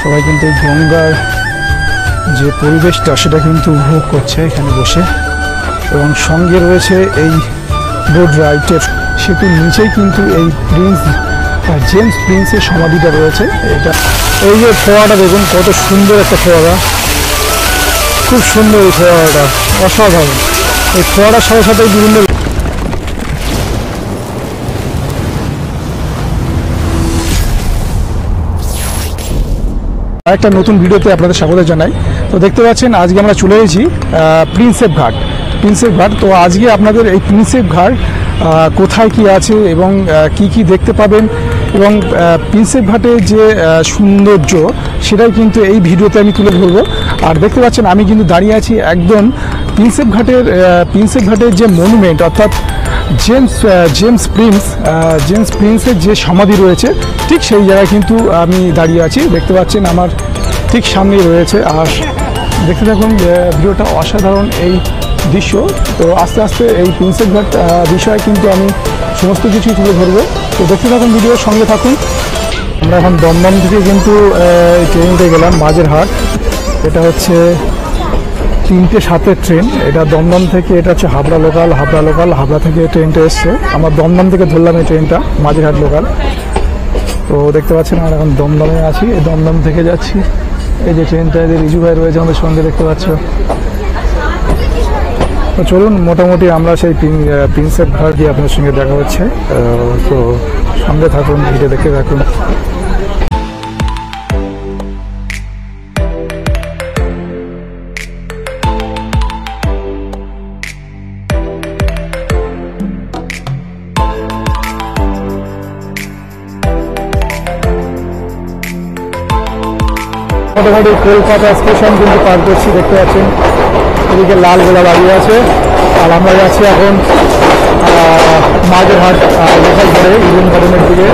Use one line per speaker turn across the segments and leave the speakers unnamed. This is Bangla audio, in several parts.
সবাই কিন্তু এই গঙ্গার যে পরিবেশটা সেটা কিন্তু উপভোগ করছে এখানে বসে। এবং সঙ্গে রয়েছে এই বোট রাইডের সেতুর নিচেই কিন্তু এই জেমস প্রিন্সের সমাধিটা রয়েছে। এটা এই যে ফোয়ারাটা দেখুন, কত সুন্দর একটা ফোয়ারা, খুব সুন্দর এই ফোয়ারাটা, অসাধারণ। এই ফোয়ারার সাথে সাথে বিভিন্ন একটা নতুন ভিডিওতে আপনাদের স্বাগত জানাই। তো দেখতে পাচ্ছেন আজকে আমরা চলে এসেছি প্রিন্সেপ ঘাট। তো আজকে আপনাদের এই প্রিন্সেপ ঘাট কোথায় কি আছে এবং কি কি দেখতে পাবেন এবং প্রিন্সেপ ঘাটের যে সৌন্দর্য সেটাই কিন্তু এই ভিডিওতে আমি তুলে ধরবো। আর দেখতে পাচ্ছেন আমি কিন্তু দাঁড়িয়ে আছি একদম প্রিন্সেপ ঘাটের যে মনুমেন্ট, অর্থাৎ জেমস প্রিন্সের যে সমাধি রয়েছে ঠিক সেই জায়গায় কিন্তু আমি দাঁড়িয়ে আছি। দেখতে পাচ্ছেন আমার ঠিক সামনেই রয়েছে। আর দেখতে থাকুন ভিডিওটা, অসাধারণ এই দৃশ্য। তো আস্তে আস্তে এই প্রিন্সেপ ঘাট বিষয়ে কিন্তু আমি সমস্ত কিছু তুলে ধরবো। তো দেখতে থাকুন, ভিডিওর সঙ্গে থাকুন। আমরা এখন দমদম থেকে কিন্তু ট্রেনতে গেলাম মাঝেরহাট। এটা হচ্ছে 3:07 ট্রেন। এটা দমদম থেকে, এটা হচ্ছে হাবড়া লোকাল। হাবড়া থেকে ট্রেনটা এসছে। আমরা দমদম থেকে ধরলাম এই ট্রেনটা, মাঝেরহাট লোকাল। তো দেখতে পাচ্ছেন আমরা এখন দমদমে আছি, এই দমদম থেকে যাচ্ছি। এই যে ট্রেনটা, এদের রিজু ভাই রয়েছে আমাদের সঙ্গে, দেখতে পাচ্ছ। তো চলুন, মোটামুটি আমরা সেই প্রিন্সেপ ঘাট দিয়ে আপনার সঙ্গে দেখা হচ্ছে। তো সঙ্গে থাকুন, ভিডিও দেখতে থাকুন। মোটামুটি কলকাতা স্টেশন কিন্তু পার করছি, দেখতে পাচ্ছেন এদিকে লাল গোলা দাঁড়িয়ে আছে। আর আমরা যাচ্ছি এখন মাঝেরহাট লোকাল ধরে, ইডেন গার্ডেনের দিকে।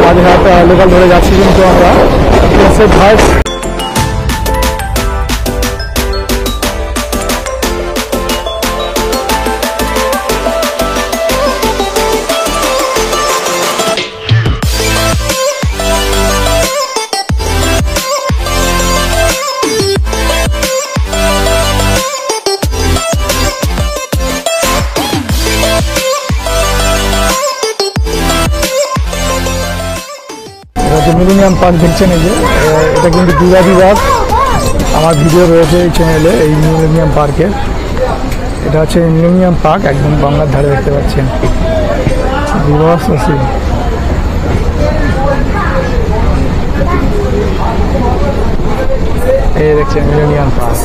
মাঝেরহাট লোকাল ধরে যাচ্ছি কিন্তু আমরা প্রিন্সেপ ঘাট। মিলেনিয়াম পার্ক দেখছেন, এই যে এটা কিন্তু বিভাগ আমার ভিডিও রয়েছে এই চ্যানেলে, এই মিলেনিয়াম পার্কের। এটা হচ্ছে মিলেনিয়াম পার্ক, একদম বাংলার ধারে দেখতে পাচ্ছেন। এই দেখছেন মিলেনিয়াম পার্ক।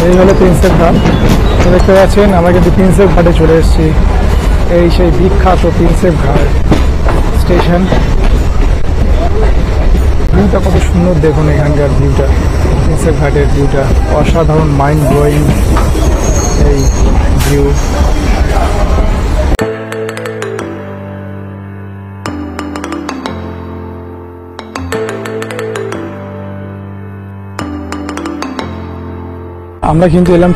এই হলো প্রিন্সেপ ঘাট। দেখতে পাচ্ছেন আমরা কিন্তু প্রিন্সেপ ঘাটে চলে এসেছি। এই সেই বিখ্যাত প্রিন্সেপ ঘাট স্টেশন। ভিউটা কত সুন্দর দেখুন, এখানকার ভিউটা, প্রিন্সেপ ঘাটের ভিউটা অসাধারণ, মাইন্ড ব্লোয়িং এই ভিউ। আমরা কিন্তু এলাম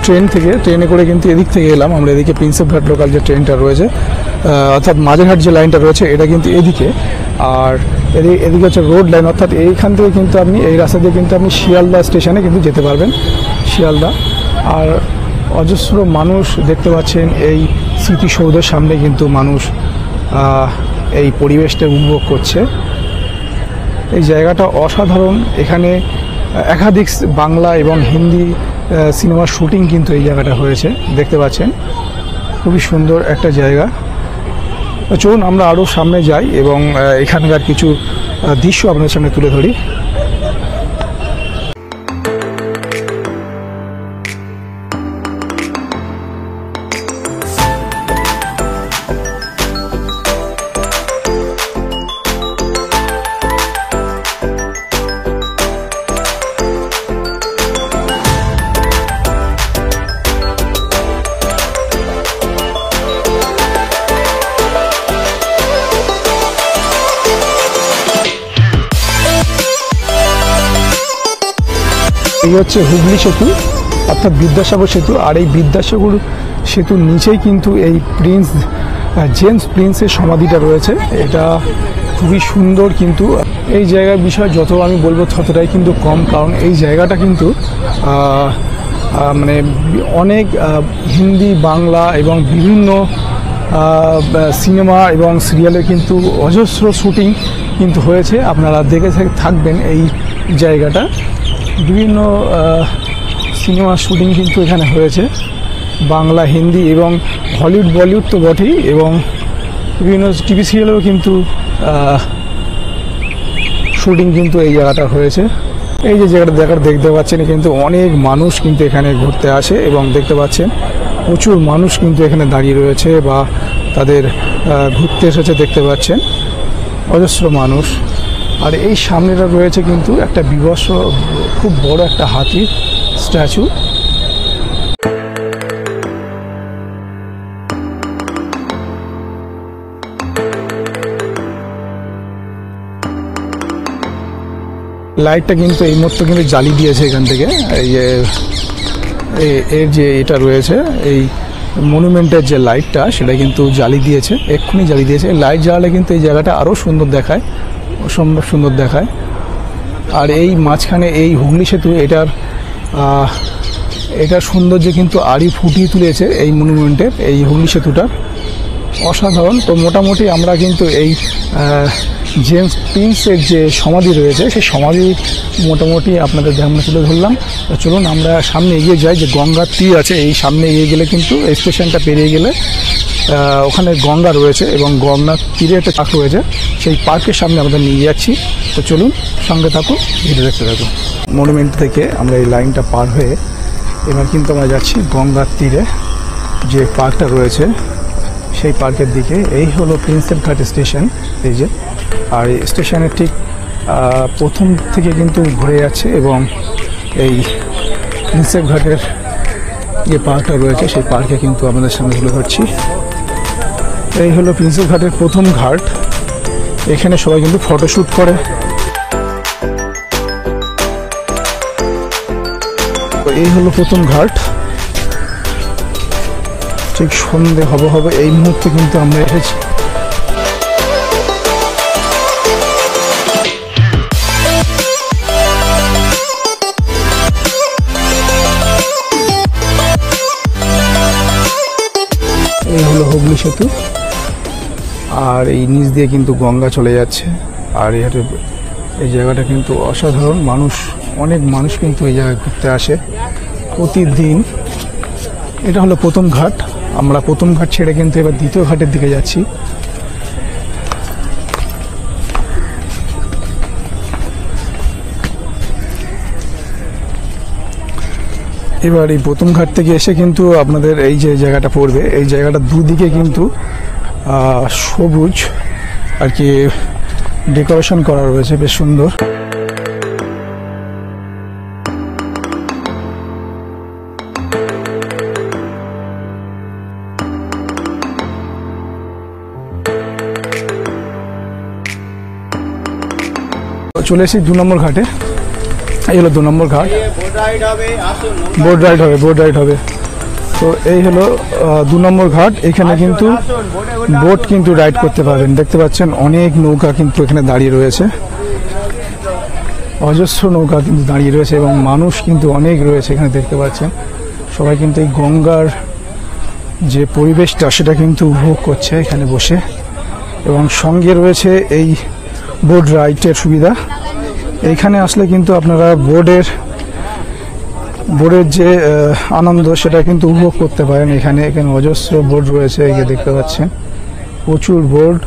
ট্রেনে করে কিন্তু এদিক থেকে এলাম আমরা, এদিকে প্রিন্সেপ ঘাট লোকাল যে ট্রেনটা রয়েছে, অর্থাৎ মাঝেরহাট যে লাইনটা রয়েছে এটা কিন্তু এদিকে। আর এদিকে হচ্ছে রোড লাইন, অর্থাৎ এইখান থেকে কিন্তু আপনি এই রাস্তা দিয়ে কিন্তু আপনি শিয়ালদা স্টেশনে কিন্তু যেতে পারবেন, শিয়ালদা। আর অজস্র মানুষ দেখতে পাচ্ছেন এই স্মৃতিসৌধের সামনে কিন্তু মানুষ এই পরিবেশটা উপভোগ করছে। এই জায়গাটা অসাধারণ। এখানে একাধিক বাংলা এবং হিন্দি সিনেমার শুটিং কিন্তু এই জায়গাটা হয়েছে, দেখতে পাচ্ছেন। খুবই সুন্দর একটা জায়গা। চলুন আমরা আরও সামনে যাই এবং এখানকার কিছু দৃশ্য আপনাদের সামনে তুলে ধরি। এই হচ্ছে হুগলি সেতু অর্থাৎ বিদ্যাসাগর সেতু। আর এই বিদ্যাসাগর সেতুর নিচেই কিন্তু এই জেমস প্রিন্সের সমাধিটা রয়েছে। এটা খুবই সুন্দর, কিন্তু এই জায়গার বিষয়ে যত আমি বলবো ততটাই কিন্তু কম, কারণ এই জায়গাটা কিন্তু মানে অনেক হিন্দি, বাংলা এবং বিভিন্ন সিনেমা এবং সিরিয়ালের কিন্তু অজস্র শুটিং কিন্তু হয়েছে। আপনারা দেখে থাকবেন এই জায়গাটা, বিভিন্ন সিনেমার শুটিং কিন্তু এখানে হয়েছে, বাংলা, হিন্দি এবং হলিউড, বলিউড তো বটেই, এবং বিভিন্ন টিভি সিরিয়ালেও কিন্তু শুটিং কিন্তু এই জায়গাটা হয়েছে। এই যে জায়গাটা দেখতে পাচ্ছেন, কিন্তু অনেক মানুষ কিন্তু এখানে ঘুরতে আসে, এবং দেখতে পাচ্ছেন প্রচুর মানুষ কিন্তু এখানে দাঁড়িয়ে রয়েছে বা তাদের ঘুরতে এসেছে, দেখতে পাচ্ছেন অজস্র মানুষ। আর এই সামনেটা রয়েছে কিন্তু একটা বিবর্ষ খুব বড় একটা হাতির স্ট্যাচু। লাইটটা কিন্তু এই মুহূর্তে কিন্তু জ্বালিয়ে দিয়েছে এখান থেকে। এর যে এটা রয়েছে, এই মনুমেন্টের যে লাইটটা, সেটা কিন্তু জ্বালিয়ে দিয়েছে, এক্ষুনি জ্বালিয়ে দিয়েছে। লাইট জ্বালালে কিন্তু এই জায়গাটা আরও সুন্দর দেখায়, অসম্ভব সুন্দর দেখায়। আর এই মাঝখানে এই হুগলি সেতু, এটার সৌন্দর্য কিন্তু আরই ফুটিয়ে তুলেছে এই মনুমেন্টের, এই হুগলি সেতুটার অসাধারণ। তো মোটামুটি আমরা কিন্তু এই জেমস প্রিন্সের যে সমাধি রয়েছে, সেই সমাধি মোটামুটি আপনাদের আমরা তুলে ধরলাম। চলুন আমরা সামনে এগিয়ে যাই। যে গঙ্গার তীর আছে, এই সামনে এগিয়ে গেলে কিন্তু এই স্টেশনটা পেরিয়ে গেলে ওখানে গঙ্গা রয়েছে, এবং গঙ্গার তীরে একটা পার্ক রয়েছে, সেই পার্কের সামনে আমাদের নিয়ে যাচ্ছি। তো চলুন সঙ্গে থাকুন, ভিডিও দেখতে থাকুন। মনুমেন্ট থেকে আমরা এই লাইনটা পার হয়ে এবার কিন্তু আমরা যাচ্ছি গঙ্গার তীরে যে পার্কটা রয়েছে, সেই পার্কের দিকে। এই হলো প্রিন্সেপ ঘাট স্টেশন, এই যে। আর এই স্টেশনের ঠিক প্রথম থেকে কিন্তু ঘুরে যাচ্ছে, এবং এই প্রিন্সেপ ঘাটের যে পার্কটা রয়েছে, সেই পার্কে কিন্তু আমাদের সামনে তুলে ধরছি। এই হলো প্রিন্সেপ ঘাটের প্রথম ঘাট। এখানে সবাই কিন্তু ফটোশ্যুট করে। এই হলো প্রথম ঘাট। ঠিক সন্ধে হবে এই মুহূর্তে কিন্তু আমরা এসেছি। এই হলো হুগলি সেতু, আর এই নিচ দিয়ে কিন্তু গঙ্গা চলে যাচ্ছে। আর এই জায়গাটা কিন্তু অসাধারণ, অনেক মানুষ কিন্তু এই জায়গায় ঘুরতে আসে প্রতিদিন। এটা হলো প্রথম ঘাট। আমরা প্রথম ঘাট ছেড়ে কিন্তু এবার দ্বিতীয় ঘাটের দিকে যাচ্ছি। এবার এই প্রথম ঘাট থেকে এসে কিন্তু আপনাদের এই যে জায়গাটা পড়বে, এই জায়গাটা দুদিকে কিন্তু সবুজ আর কি ডেকোরেশন করা রয়েছে, বেশ সুন্দর। চলে এসেছি 2 নম্বর ঘাটে। এই হলো 2 নম্বর ঘাট। বোট রাইড হবে। তো এই হলো 2 নম্বর ঘাট। এখানে কিন্তু বোট কিন্তু রাইড করতে পারবেন। দেখতে পাচ্ছেন অনেক নৌকা কিন্তু এখানে দাঁড়িয়ে রয়েছে, অজস্র নৌকা কিন্তু দাঁড়িয়ে রয়েছে, এবং মানুষ কিন্তু অনেক রয়েছে এখানে, দেখতে পাচ্ছেন। সবাই কিন্তু এই গঙ্গার যে পরিবেশটা, সেটা কিন্তু উপভোগ করছে এখানে বসে, এবং সঙ্গে রয়েছে এই বোট রাইডের সুবিধা। এইখানে আসলে কিন্তু আপনারা বোর্ডের যে আনন্দ, সেটা কিন্তু উপভোগ করতে পারেন। এখানে অজস্র বোর্ড রয়েছে, এই যে দেখতে পাচ্ছেন প্রচুর বোর্ড।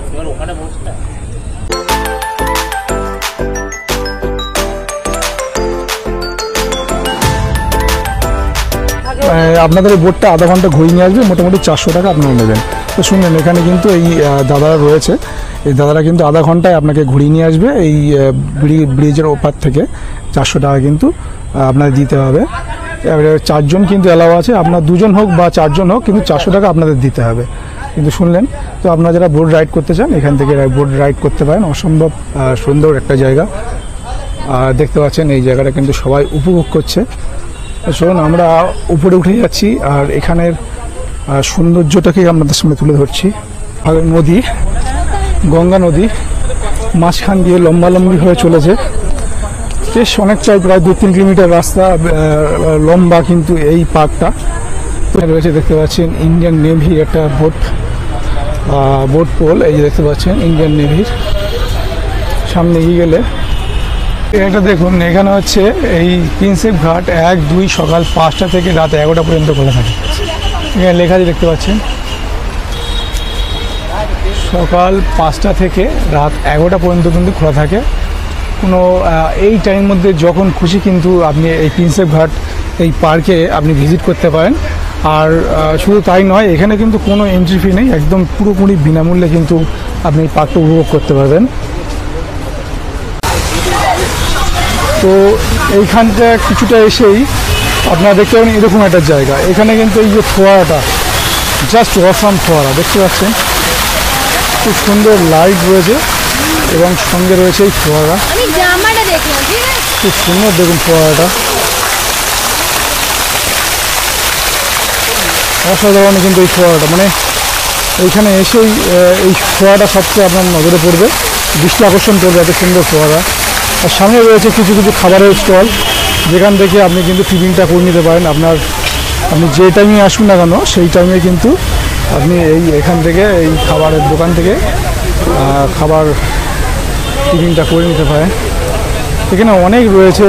আপনাদের এই বোটটা আধা ঘন্টা ঘুরিয়ে নিয়ে আসবে, মোটামুটি 400 টাকা আপনারা নেবেন। তো শুনলেন, এখানে কিন্তু এই দাদারা রয়েছে, এই দাদারা কিন্তু আধা ঘন্টায় আপনাকে ঘুরিয়ে নিয়ে আসবে। এই ব্রিজের ওপার থেকে 400 টাকা কিন্তু আপনাদের দিতে হবে। এবারে 4 জন কিন্তু অ্যালাউ আছে, আপনার 2 জন হোক বা 4 জন হোক, কিন্তু 400 টাকা আপনাদের দিতে হবে। কিন্তু শুনলেন, তো আপনারা যারা বোট রাইড করতে চান, এখান থেকে বোট রাইড করতে পারেন। অসম্ভব সুন্দর একটা জায়গা। আর দেখতে পাচ্ছেন এই জায়গাটা কিন্তু সবাই উপভোগ করছে। চলুন আমরা উপরে উঠে যাচ্ছি আর এখানের সৌন্দর্যটাকে আপনাদের সামনে তুলে ধরছি। আর নদী, গঙ্গা নদী মাঝখান দিয়ে লম্বালম্বি হয়ে চলেছে, বেশ অনেকটাই, প্রায় 2-3 কিলোমিটার রাস্তা লম্বা কিন্তু এই পার্কটা রয়েছে। দেখতে পাচ্ছেন ইন্ডিয়ান নেভির একটা বোট পোল, এই যে দেখতে পাচ্ছেন ইন্ডিয়ান নেভির। সামনে এগিয়ে গেলে এটা দেখুন, এখানে হচ্ছে এই প্রিন্সেপ ঘাট 1-2 সকাল 5টা থেকে রাত 11টা পর্যন্ত খোলা থাকে। এখানে লেখা আছে দেখতে পাচ্ছেন, সকাল 5টা থেকে রাত 11টা পর্যন্ত কিন্তু খোলা থাকে। কোনো এই টাইমের মধ্যে যখন খুশি কিন্তু আপনি এই প্রিন্সেপ ঘাট এই পার্কে আপনি ভিজিট করতে পারেন। আর শুধু তাই নয়, এখানে কিন্তু কোনো এন্ট্রি ফি নেই, একদম পুরোপুরি বিনামূল্যে কিন্তু আপনি এই পার্কটা উপভোগ করতে পারবেন। তো এইখানটা কিছুটা এসেই আপনারা দেখতে পাবেন এরকম একটা জায়গা। এখানে কিন্তু এই যে ফোয়ারাটা, জাস্ট অসাম ফোয়ারা দেখতে পাচ্ছেন, খুব সুন্দর লাইট রয়েছে এবং সঙ্গে রয়েছে এই ফোয়ারা। খুব সুন্দর দেখুন ফোয়ারাটা, অসাধারণ কিন্তু এই ফোয়ারাটা। মানে এইখানে এসেই এই ফোয়ারাটা সবচেয়ে আপনার নজরে পড়বে, দৃষ্টি আকর্ষণ করবে, এত সুন্দর ফোয়ারা। আর সামনে রয়েছে কিছু কিছু খাবারের স্টল, যেখান থেকে আপনি কিন্তু টিফিনটা করে নিতে পারেন। আপনি যে টাইমে আসুন না কেন সেই টাইমে কিন্তু আপনি এখান থেকে এই খাবারের দোকান থেকে খাবার টিফিনটা করে নিতে পারেন। এখানে অনেক রয়েছে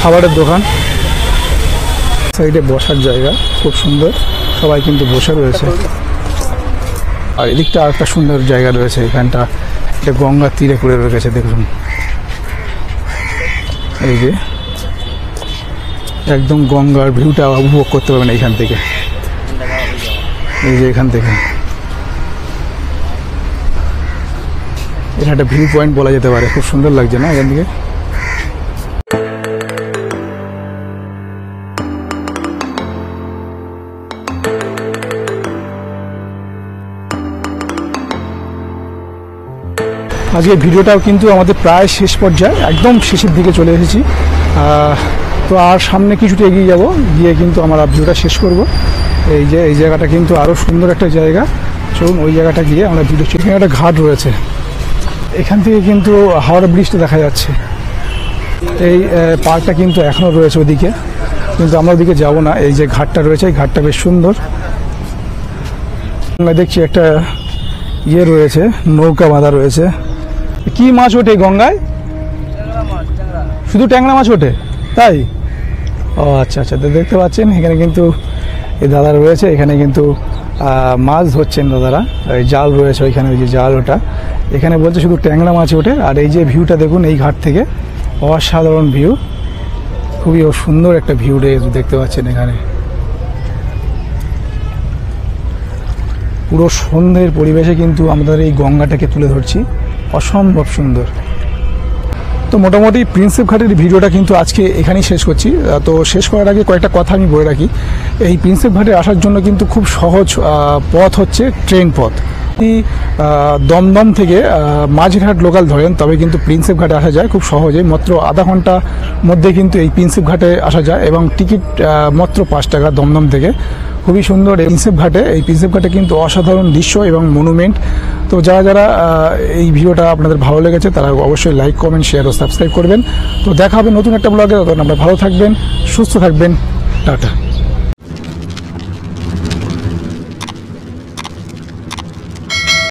খাবারের দোকান, সাইডে বসার জায়গা খুব সুন্দর, সবাই কিন্তু বসে রয়েছে। আর এদিকটা আর একটা সুন্দর জায়গা রয়েছে, এখানটা এটা গঙ্গার তীরে করে রেখেছে দেখুন। এই যে একদম গঙ্গার ভিউটা উপভোগ করতে পারবেন এইখান থেকে। এই যে এখান থেকে এটা একটা ভিউ পয়েন্ট বলা যেতে পারে, খুব সুন্দর লাগছে না এখান থেকে। আজকে ভিডিওটাও কিন্তু আমাদের প্রায় শেষ পর্যায়ে, একদম শেষের দিকে চলে এসেছি। তো আর সামনে কিছুটা এগিয়ে যাব, গিয়ে কিন্তু আমরা ভিডিওটা শেষ করব। এই যে এই জায়গাটা কিন্তু আরও সুন্দর একটা জায়গা, চলুন ওই জায়গাটা গিয়ে আমরা ভিডিও। এখানে একটা ঘাট রয়েছে, এখান থেকে কিন্তু হাওড়া ব্রিজটা দেখা যাচ্ছে। এই পার্কটা কিন্তু এখনও রয়েছে ওদিকে, কিন্তু আমরা ওদিকে যাব না। এই যে ঘাটটা রয়েছে, এই ঘাটটা বেশ সুন্দর। আমরা দেখছি একটা ইয়ে রয়েছে, নৌকা বাঁধা রয়েছে। কি মাছ ওঠে গঙ্গায়? শুধু ট্যাংরা মাছ ওঠে, তাই? ও আচ্ছা আচ্ছা, তো দেখতে পাচ্ছেন এখানে কিন্তু এই দাদা রয়েছে, এখানে কিন্তু মাছ ধরছেন দাদারা। এই জাল রয়েছে ওইখানে, ওই যে জাল ওটা, এখানে বলছে শুধু ট্যাংরা মাছ ওঠে। আর এই যে ভিউটা দেখুন এই ঘাট থেকে, অসাধারণ ভিউ, খুবই সুন্দর একটা ভিউ দেখতে পাচ্ছেন এখানে। পুরো সন্ধ্যের পরিবেশে কিন্তু আমাদের এই গঙ্গাটাকে তুলে ধরছি, অসম্ভব সুন্দর। তো মোটামুটি প্রিন্সেপ ঘাটের ভিডিওটা কিন্তু আজকে এখানেই শেষ করছি। তো শেষ করার আগে কয়েকটা কথা আমি বলে রাখি। এই প্রিন্সেপ ঘাটে আসার জন্য কিন্তু খুব সহজ পথ হচ্ছে ট্রেন পথ। যদি দমদম থেকে মাঝেরহাট লোকাল ধরেন তবে কিন্তু প্রিন্সেপ ঘাটে আসা যায় খুব সহজে, মাত্র আধা ঘন্টার মধ্যে কিন্তু এই প্রিন্সেপ ঘাটে আসা যায় এবং টিকিট মাত্র 5 টাকা দমদম থেকে। খুবই সুন্দর এই প্রিন্সেপ ঘাটে কিন্তু অসাধারণ দৃশ্য এবং মনুমেন্ট। তো যারা যারা এই ভিডিওটা আপনাদের ভালো লেগেছে তারা অবশ্যই লাইক, কমেন্ট, শেয়ার ও সাবস্ক্রাইব করবেন। তো দেখা হবে নতুন একটা ব্লগে, তখন আপনারা ভালো থাকবেন, সুস্থ থাকবেন, টাটা।